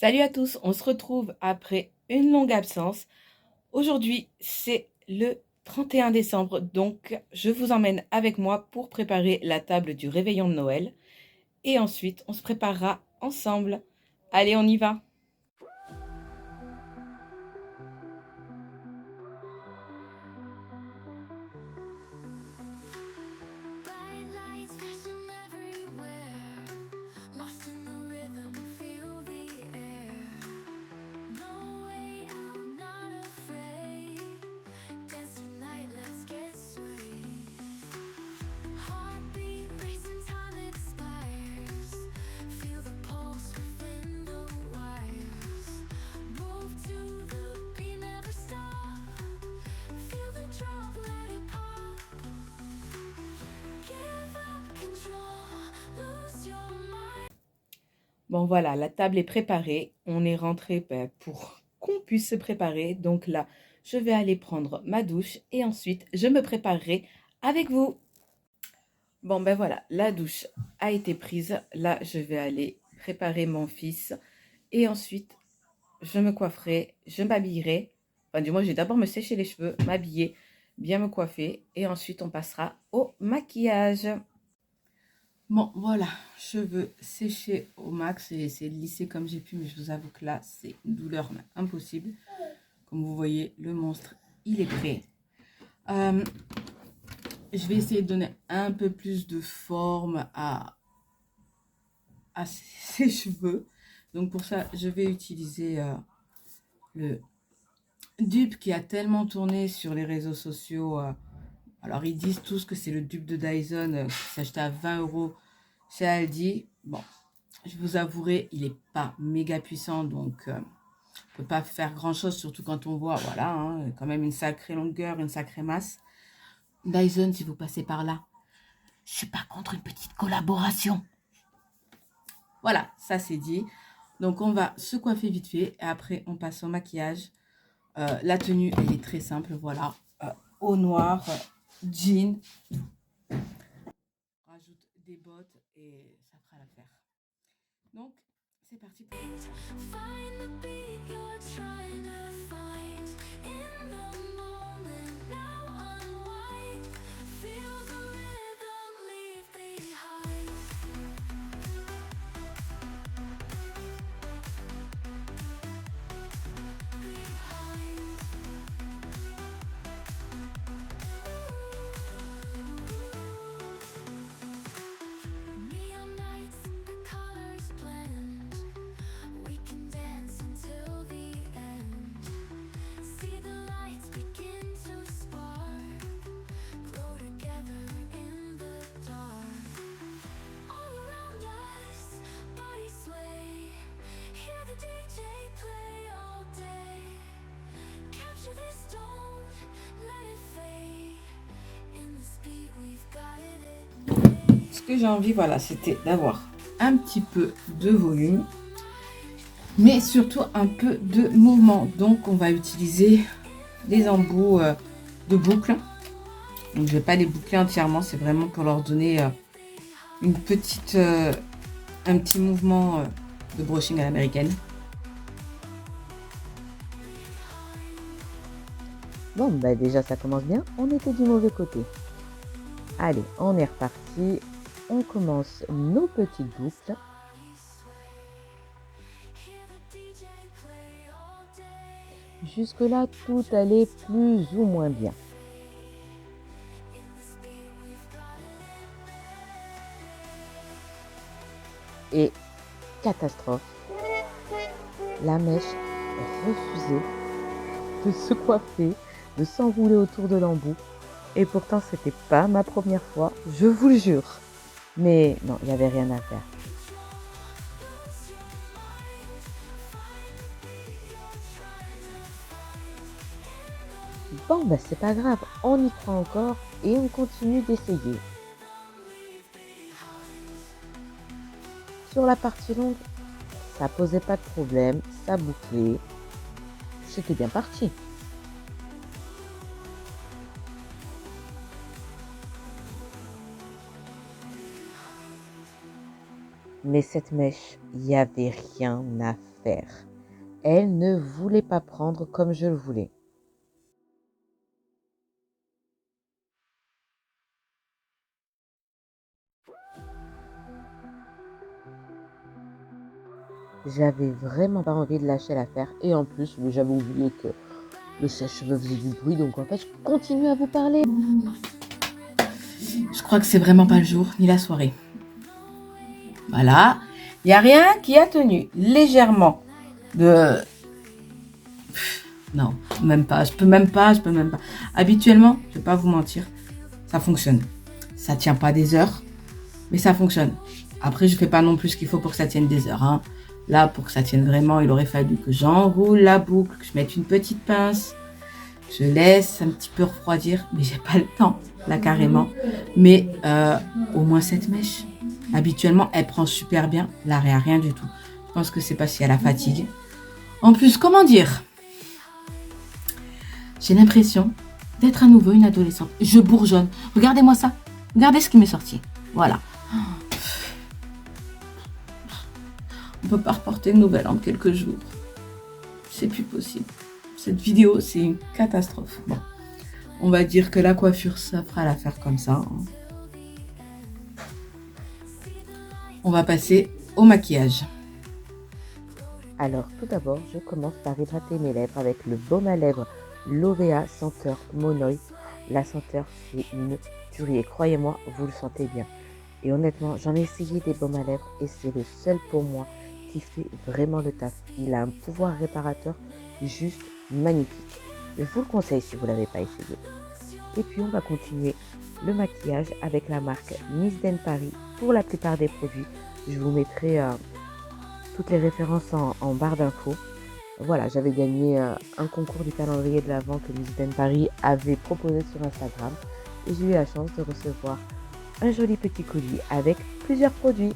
Salut à tous, on se retrouve après une longue absence. Aujourd'hui, c'est le 31 décembre, donc je vous emmène avec moi pour préparer la table du réveillon de Noël. Et ensuite, on se préparera ensemble. Allez, on y va! Bon voilà, la table est préparée. On est rentré pour qu'on puisse se préparer. Donc là, je vais aller prendre ma douche et ensuite, je me préparerai avec vous. Bon ben voilà, la douche a été prise. Là, je vais aller préparer mon fils et ensuite, je me coifferai, je m'habillerai. Enfin, du moins, je vais d'abord me sécher les cheveux, m'habiller, bien me coiffer et ensuite, on passera au maquillage. Bon, voilà, cheveux séchés au max. J'ai essayé de lisser comme j'ai pu, mais je vous avoue que là, c'est une douleur mais impossible. Comme vous voyez, le monstre, il est prêt. Je vais essayer de donner un peu plus de forme à ses cheveux. Donc pour ça, je vais utiliser le dupe qui a tellement tourné sur les réseaux sociaux. Alors ils disent tous que c'est le dupe de Dyson qui s'achetait à 20 € chez Aldi. Bon, je vous avouerai, il n'est pas méga puissant, donc on ne peut pas faire grand chose, surtout quand on voit, voilà, hein, quand même une sacrée longueur, une sacrée masse. Dyson, si vous passez par là, je suis pas contre une petite collaboration. Voilà, ça c'est dit. Donc on va se coiffer vite fait et après on passe au maquillage. La tenue, elle est très simple, voilà. Au noir, jean. Rajoute des bottes et ça fera l'affaire. Donc, c'est parti. Ce que j'ai envie, voilà, c'était d'avoir un petit peu de volume, mais surtout un peu de mouvement. Donc, on va utiliser les embouts de boucles. Donc, je vais pas les boucler entièrement, c'est vraiment pour leur donner un petit mouvement de brushing à l'américaine. Bon, bah déjà ça commence bien, on était du mauvais côté. Allez, on est reparti, on commence nos petites boucles. Jusque-là, tout allait plus ou moins bien. Et catastrophe, la mèche refusait de se coiffer, de s'enrouler autour de l'embout. Et pourtant, c'était pas ma première fois, je vous le jure. Mais non, il n'y avait rien à faire. Bon, bah c'est pas grave, on y croit encore et on continue d'essayer. Sur la partie longue, ça posait pas de problème, ça bouclait. C'était bien parti. Mais cette mèche, il n'y avait rien à faire. Elle ne voulait pas prendre comme je le voulais. J'avais vraiment pas envie de lâcher l'affaire et en plus, j'avais oublié que le sèche-cheveux faisait du bruit, donc en fait, je continue à vous parler. Je crois que c'est vraiment pas le jour ni la soirée. Voilà. Il n'y a rien qui a tenu légèrement de... Non, même pas. Je peux même pas. Habituellement, je vais pas vous mentir, ça fonctionne. Ça tient pas des heures, mais ça fonctionne. Après, je fais pas non plus ce qu'il faut pour que ça tienne des heures, hein. Là, pour que ça tienne vraiment, il aurait fallu que j'enroule la boucle, que je mette une petite pince, je laisse un petit peu refroidir, mais j'ai pas le temps, là, carrément. Mais au moins cette mèche, habituellement, elle prend super bien. Là, rien du tout. Je pense que c'est parce qu'il y a la fatigue. En plus, comment dire, j'ai l'impression d'être à nouveau une adolescente. Je bourgeonne. Regardez-moi ça. Regardez ce qui m'est sorti. Voilà. On peut pas reporter de nouvelles en quelques jours. C'est plus possible. Cette vidéo, c'est une catastrophe. Bon, on va dire que la coiffure, ça fera l'affaire comme ça, hein. On va passer au maquillage. Alors, tout d'abord, je commence par hydrater mes lèvres avec le baume à lèvres Lovea senteur Monoi. La senteur, c'est une tuerie et croyez-moi, vous le sentez bien. Et honnêtement, j'en ai essayé des baumes à lèvres et c'est le seul pour moi qui fait vraiment le taf. Il a un pouvoir réparateur juste magnifique. Je vous le conseille si vous ne l'avez pas essayé. Et puis on va continuer le maquillage avec la marque Miss Den Paris pour la plupart des produits. Je vous mettrai toutes les références en barre d'infos. Voilà, j'avais gagné un concours du calendrier de l'Avent que Miss Den Paris avait proposé sur Instagram. Et j'ai eu la chance de recevoir un joli petit colis avec plusieurs produits.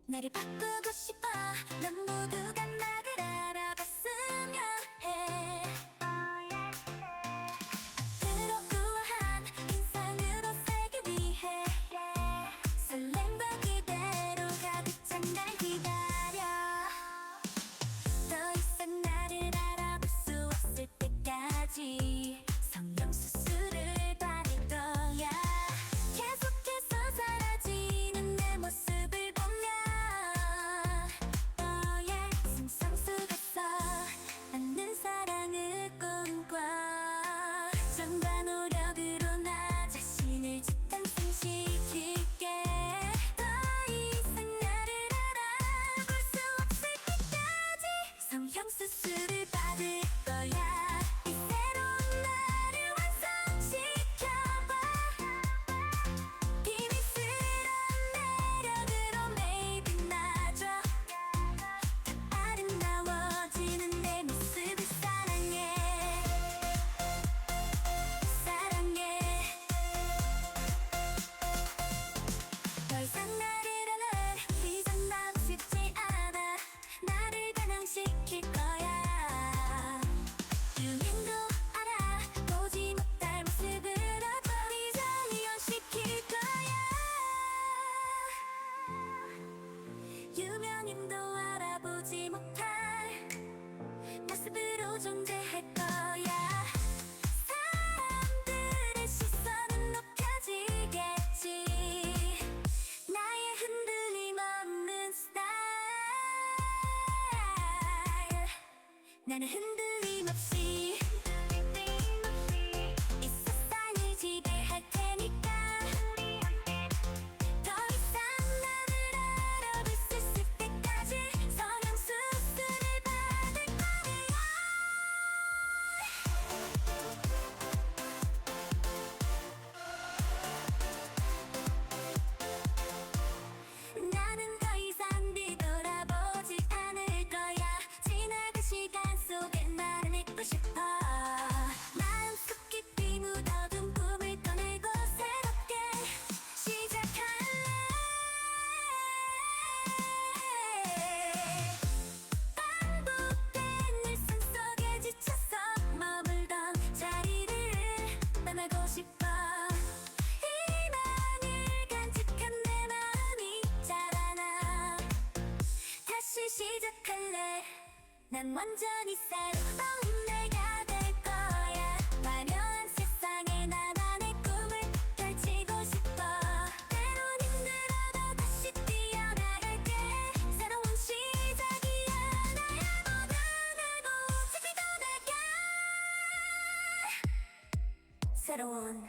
나를 바꾸고 싶어. 넌 모두가 나를 알아봤으면 해. 앞으로 우아한 인상으로 살기 위해 설렘과 기대로 가득 찬 날 기다려. 더 이상 나를 알아볼 수 없을 때까지 성형수술을 받을 거야. 계속해서 사라지는 내 모습을 보면 너의 상상 속에서 않는 사랑을 꿈꿔. 정과 노력으로 나 자신을 재탄생시킬게. 더 이상 나를 알아볼 수 없을 때까지 성형수술을 받을 거야. 이 새로운 나를 완성시켜봐. 비밀스러운 매력으로 매일 빛나줘. 더 아름다워지는 내 모습을 사랑해. 사랑해. 더 이상 나를 알아 이상하고 싶지 않아. 나를 반항시킬 거야. 유행도 알아 보지 못할 모습으로 더 이상 이연시킬 거야. 유명인도 알아보지 못할 모습으로 존재할 거야. 사람들의 시선은 높여지겠지. 나의 흔들림 없는 스타일. 나는 흔들림 없이 이 세상을 지배할 테니까. 더 이상 나를 알아볼 수 있을 때까지 성형수술을 받을 거야. 나는 더 이상 뒤돌아보지 않을 거야. 지나간 시간 속에 나를 잊고 싶어. 마음속 깊이 묻어둔 꿈을 꺼내고 새롭게 시작할래. 반복된 일상 속에 지쳐서 머물던 자리를 떠나고 싶어. 희망을 간직한 내 마음이 자라나. 다시 시작할래. 난 완전히 새로운 내가 될 거야. 화려한 세상에 나만의 꿈을 펼치고 싶어. 때론 힘들어도 다시 뛰어나갈게. 새로운 시작이야. 나야 모든 알고 지키고 내게 새로운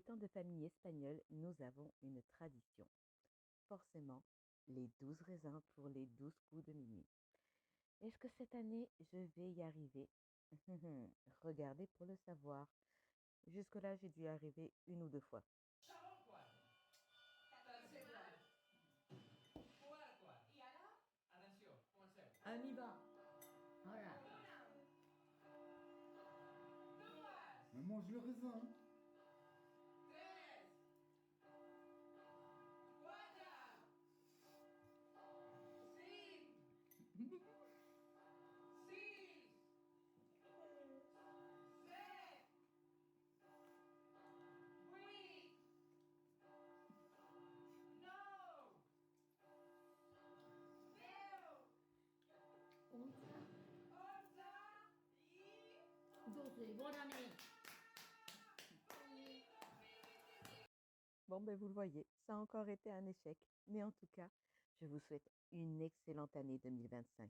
Étant de famille espagnole, nous avons une tradition. Forcément, les 12 raisins pour les 12 coups de minuit. Est-ce que cette année, je vais y arriver? Regardez pour le savoir. Jusque-là, j'ai dû y arriver une ou deux fois. Chabón cuál. Tercer qual. Quart qual. I ara, Atenció, comenceu. on y va. Voilà. Una. Dues. Mais mange le raisin. Tres. Quatre. Cinc. Sis. Set. Vuit. Nou. Deu. 11, 11 i... 12. Bonne année. Bon, ben vous le voyez, ça a encore été un échec. Mais en tout cas, je vous souhaite une excellente année 2025.